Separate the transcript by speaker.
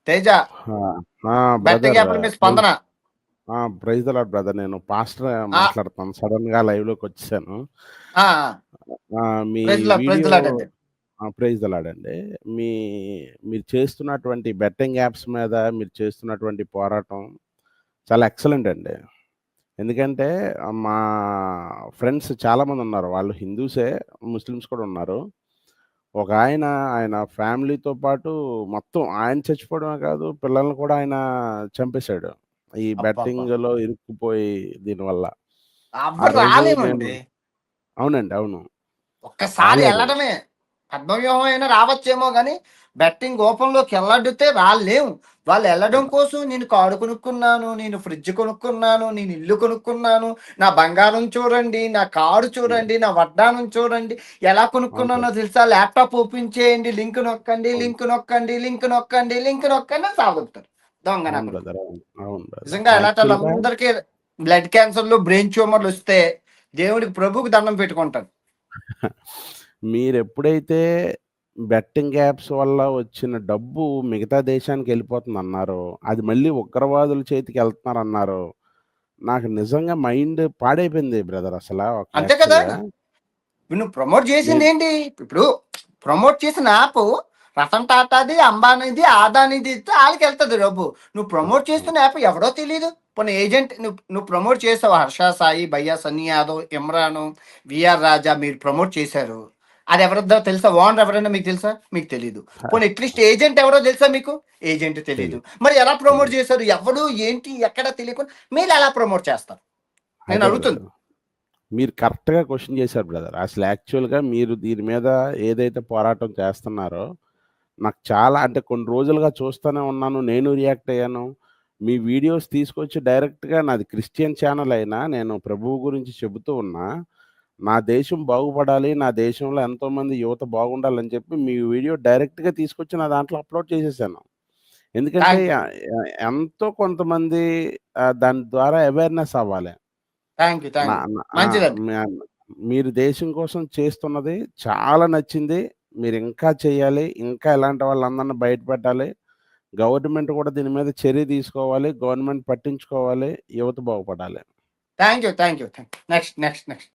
Speaker 1: తేజ
Speaker 2: ఆ! ఆ!
Speaker 1: Betting
Speaker 2: brother
Speaker 1: యాప్‌ల మీ స్పందన.
Speaker 2: Praise the lord brother. నేను పాస్టర్
Speaker 1: ఆ!
Speaker 2: మాట్లాడుతున్నాను. సడెన్‌గా లైవ్‌లోకొచ్చేసాను.
Speaker 1: ఆ!
Speaker 2: మీ
Speaker 1: ప్రైజ్
Speaker 2: వీడియో
Speaker 1: ది లార్డ్ అండి.
Speaker 2: ప్రైజ్ ద లార్డ్ అండి. మీ మీరు చేస్తున్నటువంటి బెట్టింగ్ యాప్స్ మీద మీరు చేస్తున్నటువంటి పోరాటం చాలా ఎక్సలెంట్ అండి. ఎందుకంటే మా ఫ్రెండ్స్ చాలామందున్నారు. వాళ్ళు హిందూసే, ముస్లిమ్స్ కూడా ఉన్నారు. ఆయన ఫ్యామిలీతో పాటు మొత్తం ఆయన చచ్చిపోవడమే కాదు, పిల్లల్ని కూడా ఆయన చంపేశాడు. ఈ
Speaker 1: అబ్బబ్బా!
Speaker 2: బెట్టింగ్‌లో ఇరుక్కుపోయి దీనివల్ల. ఆ
Speaker 1: ఎవ్వరు
Speaker 2: రోజు నేను
Speaker 1: రాలేమండి.
Speaker 2: అవునండి. అవును.
Speaker 1: ఒక్కసారి
Speaker 2: రాలేరు.
Speaker 1: ఎళ్ళడమే. పద్మవ్యూహం అయినా రావచ్చేమో గానీ, బెట్టింగ్ ఓపెన్‌లోకెళ్ళడితే రాలేము. వాళ్ళెళ్ళడం కోసం నేను కారు కొనుక్కున్నాను, నేను ఫ్రిడ్జ్ కొనుక్కున్నాను, నేను ఇల్లు కొనుక్కున్నాను, నా బంగారం చూడండి, నా కారు
Speaker 2: హ్మ్.
Speaker 1: చూడండి, నా వడ్డానం చూడండి, ఎలా
Speaker 2: అవును
Speaker 1: కొనుక్కున్నానో
Speaker 2: బ్రదర్.
Speaker 1: తెలుసా? ల్యాప్‌టాప్ ఓపెన్ చేయండి, లింక్ నొక్కండి,
Speaker 2: అవును.
Speaker 1: లింక్ నొక్కండి, లింక్ నొక్కండి, లింక్ నొక్కండి అని సాగుతారు. దొంగ నా
Speaker 2: అవును
Speaker 1: కొడుకు.
Speaker 2: బ్రదర్. అవును. అవును బ్రదర్.
Speaker 1: నిజంగా
Speaker 2: యాక్చువల్‌గా
Speaker 1: ఇలాంటోళ్ళందరికీ బ్లడ్ క్యాన్సర్‌లు, బ్రెయిన్ ట్యూమర్‌లొస్తే దేవుడికి ప్రభువుకి దండం పెట్టుకుంటాను.
Speaker 2: మీరెప్పుడైతే బెట్టింగ్ యాప్స్ వల్ల వచ్చిన డబ్బు మిగతా దేశానికెళ్ళిపోతుందన్నారో, అది మళ్ళీ ఉగ్రవాదుల చేతికెళ్తున్నారన్నారో, నాకు నిజంగా మైండ్ పాడైపోయింది బ్రదర్ అసల
Speaker 1: అంతే కదా!
Speaker 2: యాక్చువల్‌గా.
Speaker 1: నువ్వు ప్రమోట్
Speaker 2: నేను
Speaker 1: చేసిందేంటి? ఇప్పుడు ప్రమోట్ చేసిన యాపు రతన్ టాటాది, అంబానీది, అదానీది ఇస్తే ఆళ్ళకెళ్తది డబ్బు. నువ్వు ప్రమోట్
Speaker 2: హ్మ్.
Speaker 1: చేస్తున్న యాప్ ఎవడో తెలీదు. పోనీ ఏజెంట్ నువ్వు నువ్వు ప్రమోట్ చేసావు 'హర్ష సాయి', 'భయ్యా సన్నీ యాదవ్', 'ఇమ్రాను', 'వీఆర్ రాజా' మీరు ప్రమోట్ చేశారు. అది ఎవరిదో తెలుసా? ఓనర్ ఎవరైనా మీకు తెలుసా? మీకు తెలీదు. పోనీ అట్‌లీస్ట్ ఏజెంట్ ఎవరో తెలుసా మీకు? ఏజెంట్ తెలీదు.
Speaker 2: తెలీదు.
Speaker 1: మరి ఎలా ప్రమోట్
Speaker 2: తెలీదు.
Speaker 1: చేశారు? ఎవడు, ఏంటి, ఎక్కడ తెలియకుండా మీరెలా ప్రమోట్ చేస్తారు? నేను
Speaker 2: అదే
Speaker 1: అడుగుతుంది.
Speaker 2: బ్రదర్. మీరు కరెక్ట్‌గా క్వెషన్ చేశారు బ్రదర్. అసలు యాక్చువల్‌గా మీరు దీని మీద ఏదైతే పోరాటం చేస్తున్నారో, నాకు చాలా అంటే కొన్ని రోజులుగా చూస్తూనే ఉన్నాను. నేను రియాక్ట్ అయ్యాను. మీ వీడియోస్ తీసుకొచ్చి డైరెక్ట్‌గా నాది క్రిస్టియన్ ఛానెల్ అయినా, నేను ప్రభువు గురించి చెబుతూ ఉన్నా, నా దేశం బాగుపడాలి, నా దేశంలో ఎంతోమంది యువత బాగుండాలని చెప్పి మీ వీడియో డైరెక్ట్‌గా తీసుకొచ్చి నా దాంట్లో అప్‌లోడ్ చేసేసాను. ఎందుకంటే
Speaker 1: థాంక్ యూ.
Speaker 2: ఎంతో కొంతమంది దాని ద్వారా అవేర్‌నెస్ అవ్వాలి.
Speaker 1: Thank you.
Speaker 2: నా
Speaker 1: థాంక్ యూ.
Speaker 2: నా ఆ!
Speaker 1: మంచిదండి.
Speaker 2: మ్యాన్ మీరు దేశం కోసం చేస్తున్నది చాలా నచ్చింది. మీరింకా చేయాలి. ఇంకా ఇలాంటి వాళ్ళందరిని బయటపెట్టాలి. గవర్నమెంట్ కూడా దీని మీద చర్య తీసుకోవాలి. గవర్నమెంట్ పట్టించుకోవాలి. యువత బాగుపడాలి.
Speaker 1: Thank you. Thank you. Thank you. Next.